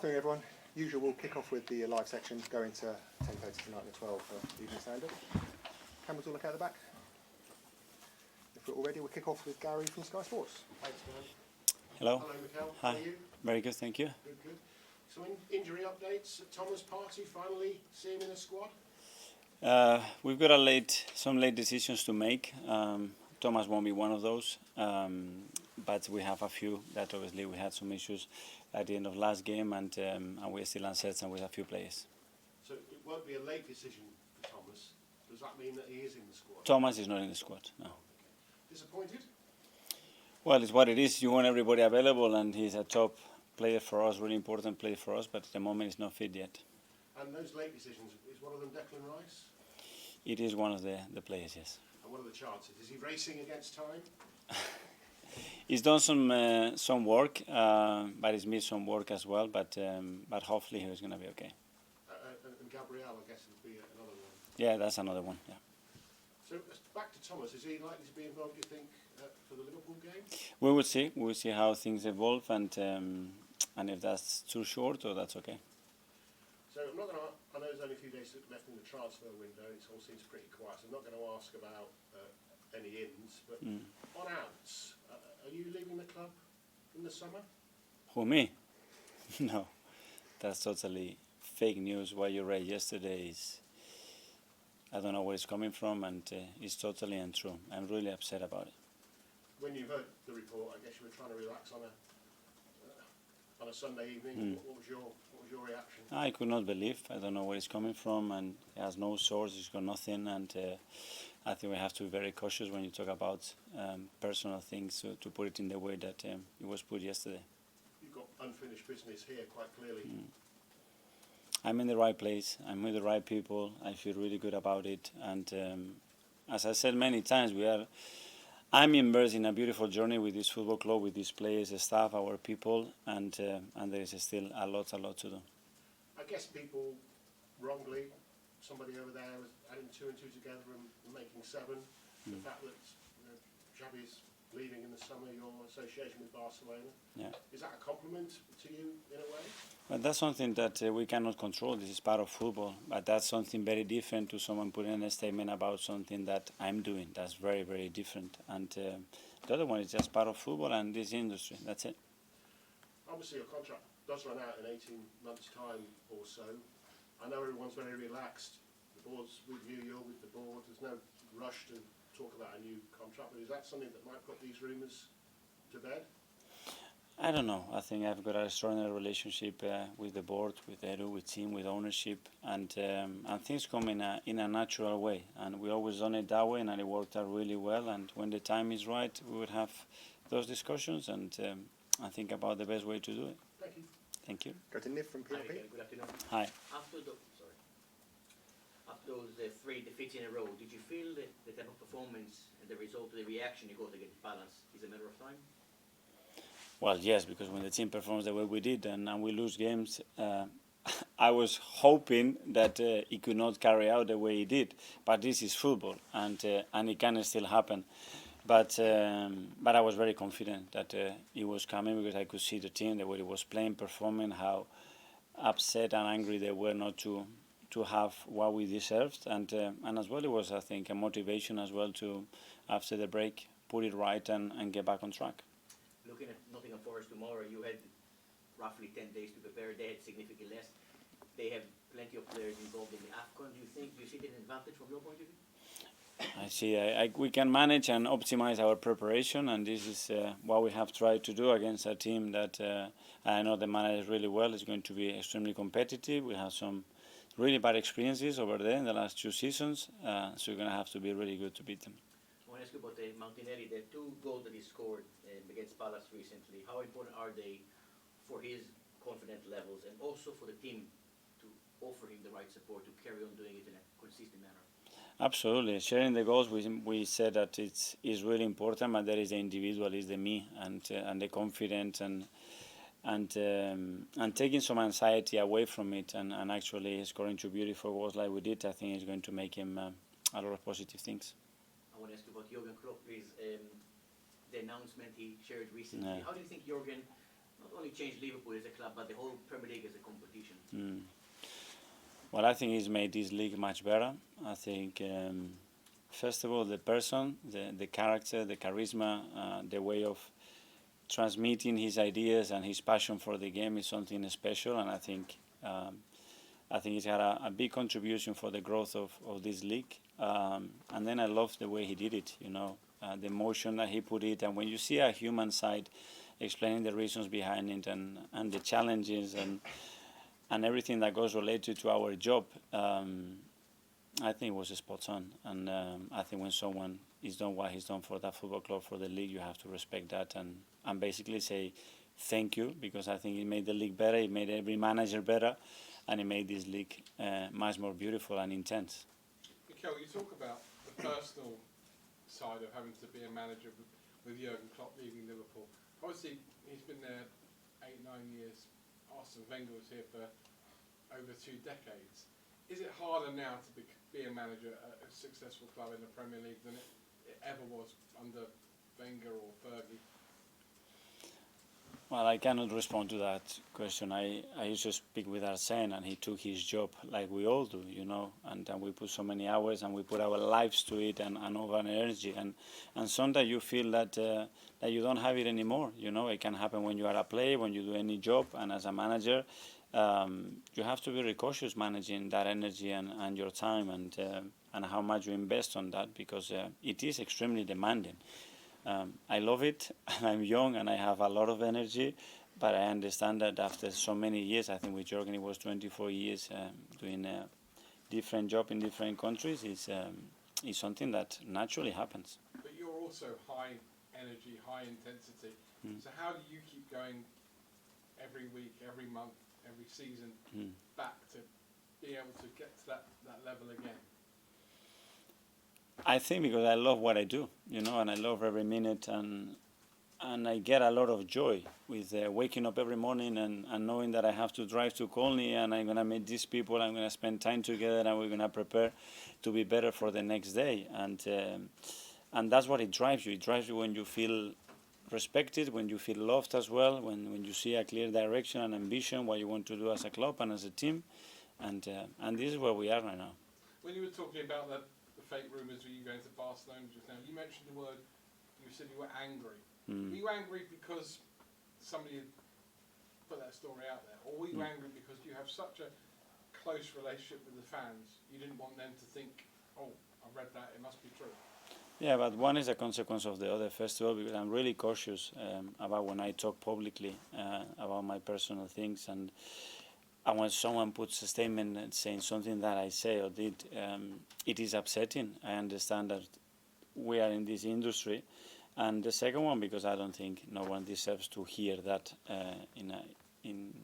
Afternoon everyone. Usual, we'll kick off with the live section, go into 10:30 tonight and 12 for Evening Standard. Cameras all look out the back. If we're all ready, we'll kick off with Gary from Sky Sports. Thanks, man. Hello. Hello, Mikel. Hi. How are you? Very good, thank you. Good. So injury updates. Thomas Partey finally see him in the squad? We've got some late decisions to make. Thomas won't be one of those, but we have a few that obviously we had some issues at the end of last game, and we're still uncertain with a few players. So it won't be a late decision for Thomas. Does that mean that he is in the squad? Thomas is not in the squad, no. Okay. Disappointed? Well, it's what it is. You want everybody available, and he's a top player for us, really important player for us, but at the moment he's not fit yet. And those late decisions, is one of them Declan Rice? It is one of the players, yes. And what are the chances? Is he racing against time? He's done some work, but he's missed some work as well. But hopefully he's going to be okay. And Gabriel, I guess, would be another one. Yeah, that's another one. Yeah. So back to Thomas. Is he likely to be involved, do you think, for the Liverpool game? We will see. We will see how things evolve, and if that's too short or that's okay. So I'm not going to. I know there's only a few days left in the transfer window. It all seems pretty quiet. So I'm not going to ask about any ins, but on outs, are you leaving the club in the summer? Who, me? No, that's totally fake news. What you read yesterday is, I don't know where it's coming from, and it's totally untrue. I'm really upset about it. When you heard the report, I guess you were trying to relax on a Sunday evening. What was your reaction? I could not believe. I don't know where it's coming from, and it has no source. It's got nothing, and I think we have to be very cautious when you talk about personal things, to put it in the way that it was put yesterday. You've got unfinished business here, quite clearly. I'm in the right place. I'm with the right people. I feel really good about it, and as I said many times, I'm immersed in a beautiful journey with this football club, with these players, the staff, our people, and there is still a lot to do. I guess people wrongly, somebody over there was adding 2 and 2 together and making 7. The fact that Xavi's leaving in the summer, your association with Barcelona, is that a compliment to you in a way? But that's something that we cannot control. This is part of football. But that's something very different to someone putting in a statement about something that I'm doing. That's very, very different. And the other one is just part of football and this industry. That's it. Obviously, your contract does run out in 18 months' time or so. I know everyone's very relaxed. The board's with you, you're with the board. There's no rush to talk about a new contract. But is that something that might put these rumours to bed? I don't know. I think I've got a extraordinary relationship with the board, with Edu, with team, with ownership, and things come in a natural way. And we always done it that way, and it worked out really well. And when the time is right, we would have those discussions and think about the best way to do it. Thank you. Thank you. Go to Niv from PLP. Hi, good afternoon. Hi. After those 3 defeats in a row, did you feel that the type of performance and the result of the reaction you got against Palace is a matter of time? Well, yes, because when the team performs the way we did and we lose games, I was hoping that it could not carry out the way it did. But this is football, and it can still happen. But I was very confident that it was coming because I could see the team, the way it was playing, performing, how upset and angry they were not to have what we deserved. And as well, it was, I think, a motivation as well to, after the break, put it right and get back on track. Looking at Nottingham Forest tomorrow, you had roughly 10 days to prepare. They had significantly less. They have plenty of players involved in the AFCON. Do you see it an advantage from your point of view? I see. We can manage and optimize our preparation, and this is what we have tried to do against a team that I know the manages really well. It's going to be extremely competitive. We have some really bad experiences over there in the last 2 seasons, so we're going to have to be really good to beat them. I want to ask you about Martinelli. The 2 goals that he scored against Palace recently. How important are they for his confidence levels and also for the team to offer him the right support to carry on doing it in a consistent manner? Absolutely. Sharing the goals, we said that it's really important, but there is the individual, is the me, and the confidence and taking some anxiety away from it and actually scoring 2 beautiful goals like we did. I think is going to make him a lot of positive things. I want to ask you about Jurgen Klopp, please. The announcement he shared recently. Yeah. How do you think Jurgen not only changed Liverpool as a club, but the whole Premier League as a competition? Well, I think he's made this league much better. I think, first of all, the person, the character, the charisma, the way of transmitting his ideas and his passion for the game is something special, and I think he's had a big contribution for the growth of this league. And then I love the way he did it, the emotion that he put it, and when you see a human side explaining the reasons behind it and the challenges and everything that goes related to our job, I think it was spot on. And I think when someone is done what he's done for that football club, for the league, you have to respect that and basically say thank you, because I think it made the league better, it made every manager better, and it made this league much more beautiful and intense. Mikel, you talk about the personal side of having to be a manager with Jurgen Klopp leaving Liverpool. Obviously, he's been there 8-9 years. Arsene Wenger was here for over 2 decades. Is it harder now to be a manager at a successful club in the Premier League than it ever was under Wenger or Fergie? Well, I cannot respond to that question. I used to speak with Arsene, and he took his job like we all do, and we put so many hours and we put our lives to it and over energy. And sometimes you feel that you don't have it anymore. It can happen when you are a player, when you do any job, and as a manager, you have to be very cautious managing that energy and your time and how much you invest on that, because it is extremely demanding. I love it, and I'm young and I have a lot of energy, but I understand that after so many years, I think with Jurgen it was 24 years doing a different job in different countries, is something that naturally happens. But you're also high energy, high intensity. So how do you keep going every week, every month, every season back to be able to get to that level again? I think because I love what I do, and I love every minute, and I get a lot of joy with waking up every morning and knowing that I have to drive to Colney and I'm going to meet these people, I'm going to spend time together, and we're going to prepare to be better for the next day. And that's what it drives you. It drives you when you feel respected, when you feel loved as well, when you see a clear direction and ambition, what you want to do as a club and as a team. And this is where we are right now. When you were talking about the fake rumours of you going to Barcelona just now, you mentioned the word, you said you were angry. Were you angry because somebody had put that story out there, or were you angry because you have such a close relationship with the fans, you didn't want them to think, oh, I read that, it must be true? Yeah, but one is a consequence of the other. First of all, because I'm really cautious about when I talk publicly about my personal things, and when someone puts a statement saying something that I say or did, it is upsetting. I understand that we are in this industry. And the second one, because I don't think no one deserves to hear that in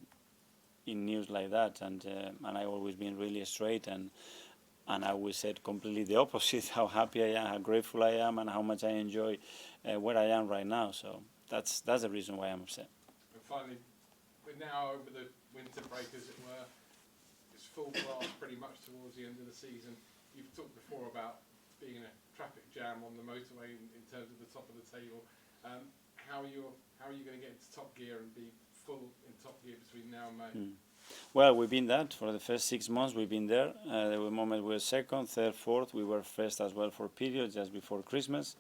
news like that. And I've always been really straight, and I always said completely the opposite, how happy I am, how grateful I am, and how much I enjoy where I am right now. So that's the reason why I'm upset. And finally, we're now over the winter break, as it were. It's full blast pretty much towards the end of the season. You've talked before about being in a traffic jam on the motorway in terms of the top of the table. How are you going to get into top gear and be full in top gear between now and May? Well, we've been that for the first 6 months. We've been there. There were moments we were second, third, fourth. We were first as well for periods just before Christmas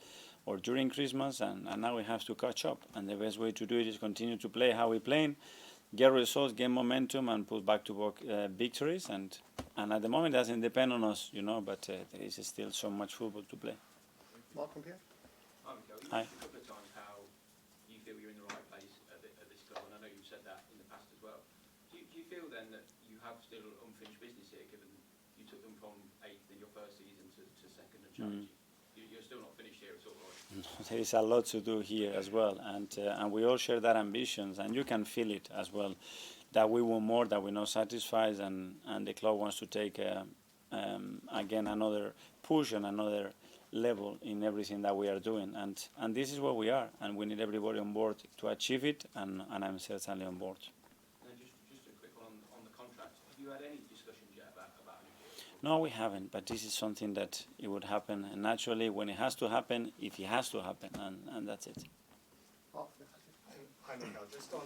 or during Christmas, and now we have to catch up. And the best way to do it is continue to play how we're playing, get results, get momentum, and put back-to-back victories. And at the moment, it doesn't depend on us, but there is still so much football to play. Mark from here? Hi, Mikel. You Hi. mentioned a couple of times how you feel you're in the right place at this club, and I know you've said that in the past as well. Do you feel then that you have still unfinished business here, given you took them from 8th in your first season to 2nd and challenge? You're still not finished here at all, right? There is a lot to do here as well, and we all share that ambitions, and you can feel it as well, that we want more, that we're not satisfied, and the club wants to take again another push and another level in everything that we are doing, and this is where we are, and we need everybody on board to achieve it, and I'm certainly on board. And just a quick one on the contract. Have you had any discussions yet about a new deal? No, we haven't, but this is something that it would happen naturally when it has to happen, if it has to happen, and that's it. Mark? Hi, Mikel. Just on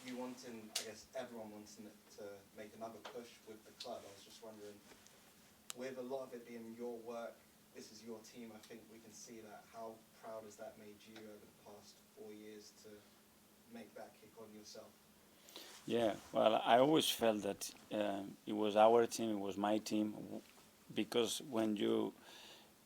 you wanting, I guess everyone wanting it to make another push with the club. I was just wondering, with a lot of it being your work, this is your team, I think we can see that. How proud has that made you over the past 4 years to make that kick on yourself? Yeah, well, I always felt that it was our team, it was my team, because when you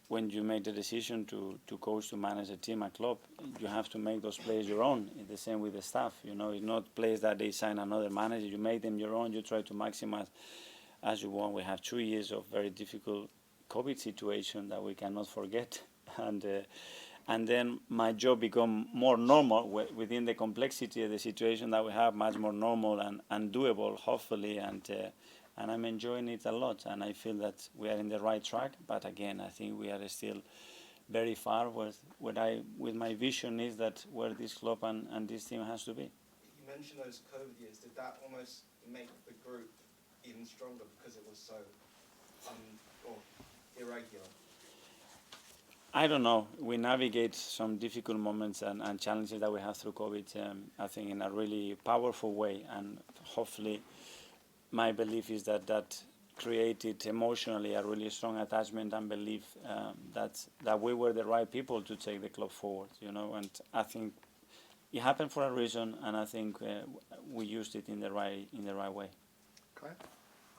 make the decision to coach, to manage a team, a club, you have to make those players your own. It's the same with the staff. You know, it's not players that they sign another manager. You make them your own. You try to maximize as you want. We have 2 years of very difficult COVID situation that we cannot forget, and then my job become more normal within the complexity of the situation that we have, much more normal and doable, hopefully, and I'm enjoying it a lot, and I feel that we are in the right track. But again, I think we are still very far with my vision is that where this club and this team has to be. You mentioned those COVID years. Did that almost make the group even stronger because it was so or irregular? I don't know. We navigate some difficult moments and challenges that we have through COVID, I think, in a really powerful way, and hopefully my belief is that created emotionally a really strong attachment and belief that we were the right people to take the club forward, you know, and I think it happened for a reason, and I think we used it in the right way. Okay.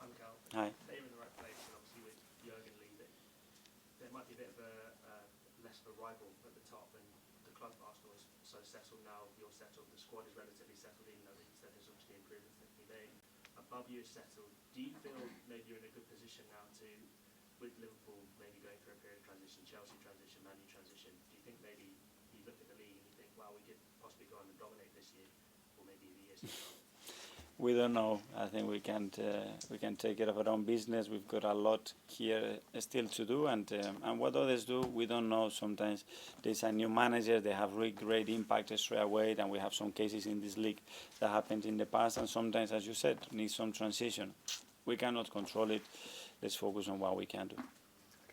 I'm Mikel. Hi. They're in the right place, and obviously with Jurgen leaving, there might be a bit of a less of a rival at the top, and the club Arsenal is so settled now. You're settled. The squad is relatively settled, even though there's obviously improvements that can be made. Above you is settled. Do you feel maybe you're in a good position now to, with Liverpool maybe going through a period of transition, Chelsea transition, Man U transition, do you think maybe you look at the league and you think, wow, we could possibly go on and dominate this year, or maybe the years to come? We don't know. I think we can take care of our own business. We've got a lot here still to do, and what others do, we don't know. Sometimes there's a new manager, they have really great impact straight away, and we have some cases in this league that happened in the past, and sometimes, as you said, need some transition. We cannot control it. Let's focus on what we can do.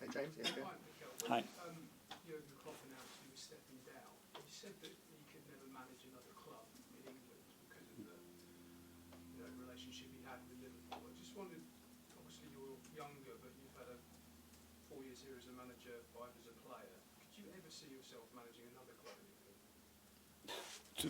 Okay, James. Yes, go. Hi, Mikel. Hi. Jurgen Klopp announced he was stepping down. He said that he could never manage another club in England because of the relationship he had with Liverpool. I just wondered, obviously you're younger, but you've had 4 years here as a manager, 5 as a player. Could you ever see yourself managing another club in England?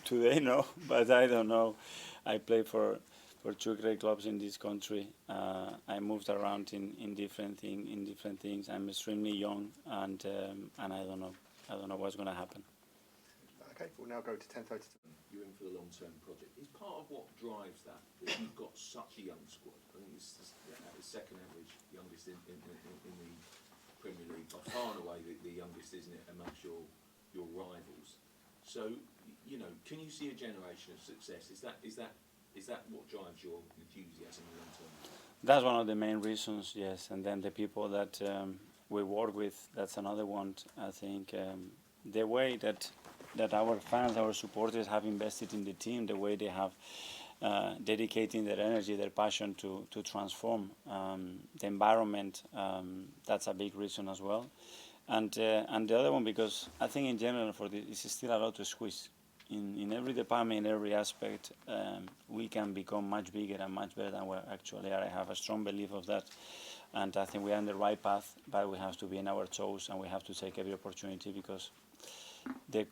Today, no, but I don't know. I play for 2 great clubs in this country. I moved around in different things. I'm extremely young, and I don't know. I don't know what's going to happen. Okay, we'll now go to 10:30. You're in for the long-term project. Is part of what drives that you've got such a young squad? I think it's the second average, youngest in the Premier League, by far and away the youngest, isn't it, amongst your rivals? So, can you see a generation of success? Is that what drives your enthusiasm long term? That's one of the main reasons, yes. And then the people that we work with, that's another one. I think the way that our fans, our supporters have invested in the team, the way they have dedicating their energy, their passion to transform the environment, that's a big reason as well. And the other one, because I think in general for this, it's still a lot to squeeze. In every department, in every aspect, we can become much bigger and much better than we actually are. I have a strong belief of that. And I think we are on the right path, but we have to be in our toes and we have to take every opportunity because the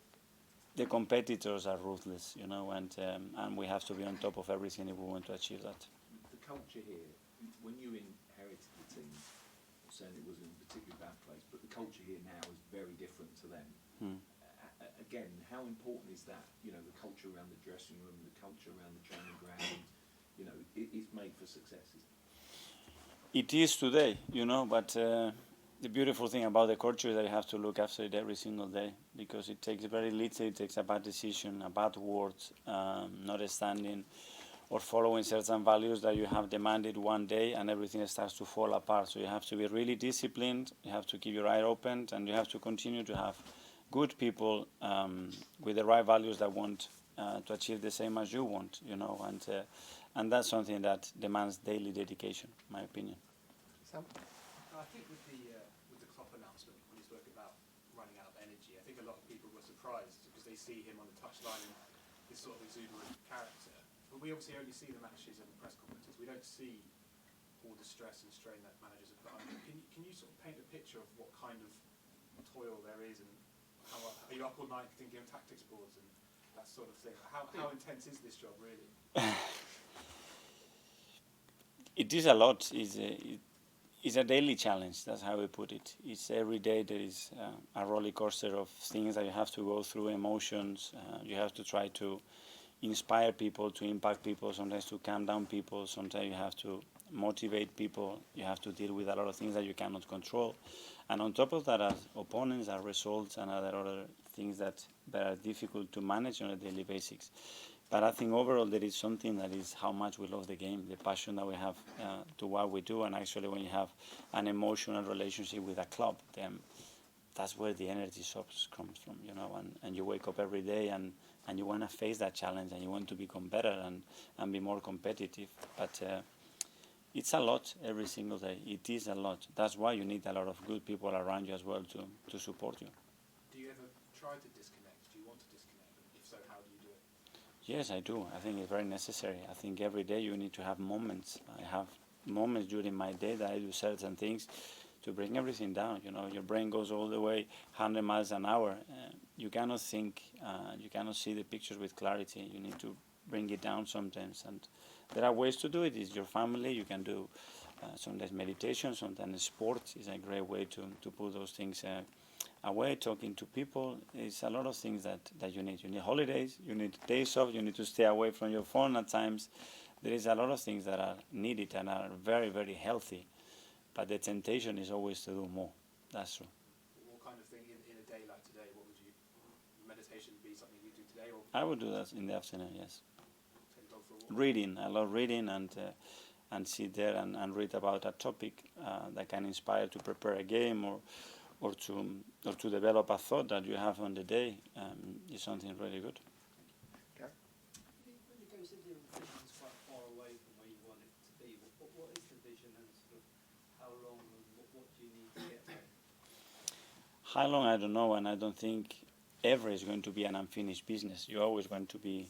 competitors are ruthless, and we have to be on top of everything if we want to achieve that. The culture here, when you inherited the team, I'm saying it was in a particularly bad place, but the culture here now is very different to them. Again, how important is that? The culture around the dressing room, the culture around the training ground, it's made for success. It is today, but the beautiful thing about the culture is that you have to look after it every single day because it takes very little. It takes a bad decision, a bad word, not standing or following certain values that you have demanded one day and everything starts to fall apart. So you have to be really disciplined, you have to keep your eye open, and you have to continue to have good people with the right values that want to achieve the same as you want, and that's something that demands daily dedication, in my opinion. Sam? I think with the Klopp announcement, when he spoke about running out of energy, I think a lot of people were surprised because they see him on the touchline and this sort of exuberant character. But we obviously only see the matches and the press conferences. We don't see all the stress and strain that managers have put under. Can you sort of paint a picture of what kind of toil there is, and how are you up all night thinking of tactics boards and that sort of thing? How intense is this job really? It is a lot. It's a daily challenge. That's how we put it. It's every day there is a roller coaster of things that you have to go through, emotions. You have to try to inspire people, to impact people, sometimes to calm down people. Sometimes you have to motivate people. You have to deal with a lot of things that you cannot control. And on top of that are opponents, are results, and other things that are difficult to manage on a daily basis. But I think overall there is something that is how much we love the game, the passion that we have to what we do. And actually when you have an emotional relationship with a club, then that's where the energy source comes from, you know, and you wake up every day and you want to face that challenge and you want to become better and be more competitive. But it's a lot every single day. It is a lot. That's why you need a lot of good people around you as well to support you. Do you ever try to disconnect? Do you want to disconnect? And if so, how do you do it? Yes, I do. I think it's very necessary. I think every day you need to have moments. I have moments during my day that I do certain things to bring everything down. You know, your brain goes all the way 100 miles an hour. You cannot think, you cannot see the pictures with clarity. You need to bring it down sometimes. And there are ways to do it. It's your family. You can do sometimes meditation, sometimes sports is a great way to put those things away, talking to people. It's a lot of things that you need. You need holidays, you need days off, you need to stay away from your phone at times. There is a lot of things that are needed and are very, very healthy. But the temptation is always to do more. That's true. What kind of thing in a day like today, what would you, meditation be something you do today? Or I would do that in the afternoon, yes. take the dog for a walk? Reading. I love reading and sit there and read about a topic that can inspire to prepare a game or to develop a thought that you have on the day is something really good. Gary? When you consider your vision is quite far away from where you want it to be, what is the vision and sort of how long and what do you need to get there? How long, I don't know, and I don't think ever is going to be an unfinished business. You're always going to be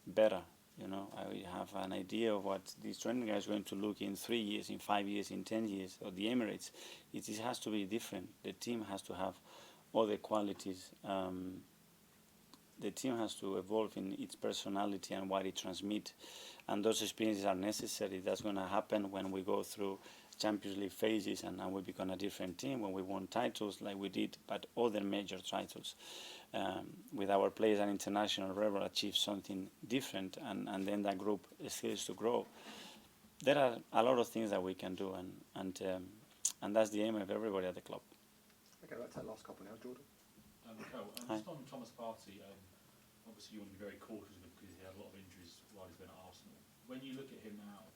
better. You know, I have an idea of what this training guy is going to look in 3 years, in 5 years, in 10 years, or the Emirates. It has to be different. The team has to have all the qualities. The team has to evolve in its personality and what it transmits. And those experiences are necessary. That's going to happen when we go through Champions League phases and we become a different team, when we won titles like we did, but other major titles. With our players and international level achieve something different, and then that group starts to grow. There are a lot of things that we can do, and that's the aim of everybody at the club. Okay, that's that last couple now, Jordan. Mikel, Hi. just on Thomas Partey, obviously you want to be very cautious of him because he had a lot of injuries while he's been at Arsenal. When you look at him now,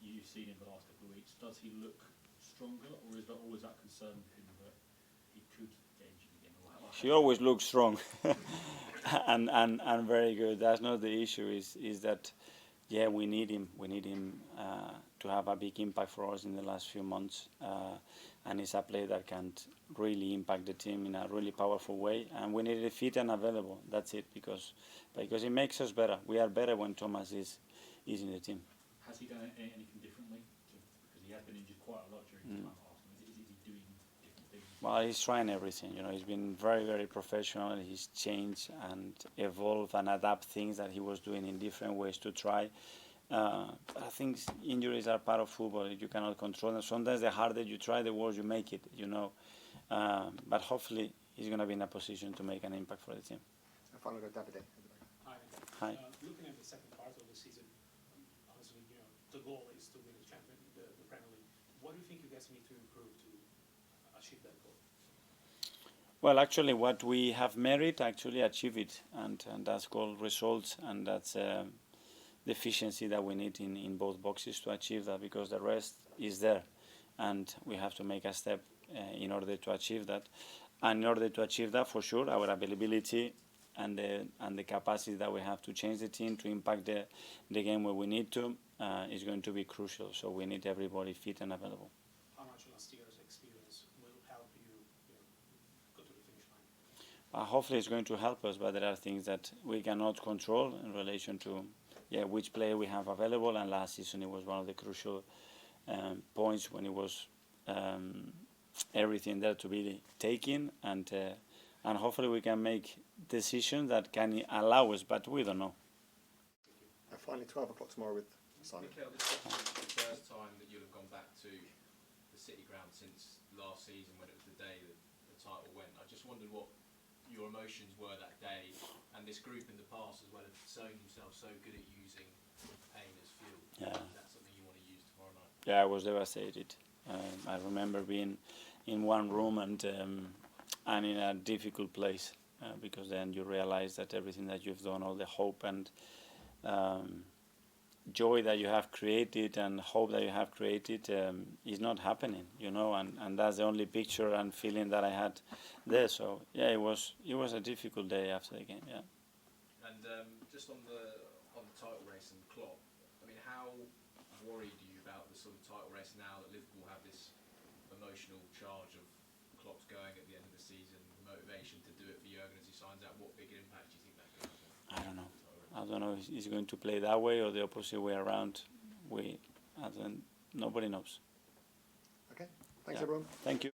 you've seen him the last couple of weeks, does he look stronger, or is there always that concern with him that he could get injured again? He always looks strong and very good. That's not the issue. Is that, yeah, we need him. We need him to have a big impact for us in the last few months. And he's a player that can really impact the team in a really powerful way. And we need it fit and available. That's it, because it makes us better. We are better when Thomas is in the team. Has he done anything differently? Because he has been injured quite a lot during his time at Arsenal. Is he doing different things? Well, he's trying everything. You know, he's been very, very professional. He's changed and evolved and adapt things that he was doing in different ways to try. I think injuries are part of football. You cannot control them. Sometimes the harder you try, the worse you make it, you know. But hopefully he's going to be in a position to make an impact for the team. And finally, go Davide. Hi. Hi. Looking at the second part of the season, obviously, you know, the goal is to win the Premier League. What do you think you guys need to improve to achieve that goal? Well, actually, what we have merit, actually achieve it, and that's called results, and that's the efficiency that we need in both boxes to achieve that, because the rest is there, and we have to make a step in order to achieve that. And in order to achieve that, for sure, our availability and the capacity that we have to change the team, to impact the game where we need to, is going to be crucial. So we need everybody fit and available. How much last year's experience will help you, go to the finish line? Hopefully it's going to help us, but there are things that we cannot control in relation to which player we have available. And last season it was one of the crucial points when it was everything there to be taken, and hopefully we can make decisions that can allow us, but we don't know. And finally, 12 o'clock tomorrow with Simon. Mikel, this is the first time that you'll have gone back to the City ground since last season when it was the day that the title went. I just wondered what your emotions were that day, and this group in the past as well have shown themselves so good at using pain as fuel. Yeah. Is that something you want to use tomorrow night? Yeah, I was devastated. I remember being in one room and in a difficult place because then you realize that everything that you've done, all the hope and joy that you have created and hope that you have created is not happening, you know, and that's the only picture and feeling that I had there. So yeah, it was a difficult day after the game. Yeah. And just on the title race and Klopp, I mean, how worried are you about the sort of title race now that Liverpool have this emotional charge of Klopp's going at the end of the season, the motivation to do it for Jurgen as he signs out? What big impact do you think that could have? I don't know. I don't know if he's going to play that way or the opposite way around. Nobody knows. Okay, thanks Yeah. everyone. Thank you.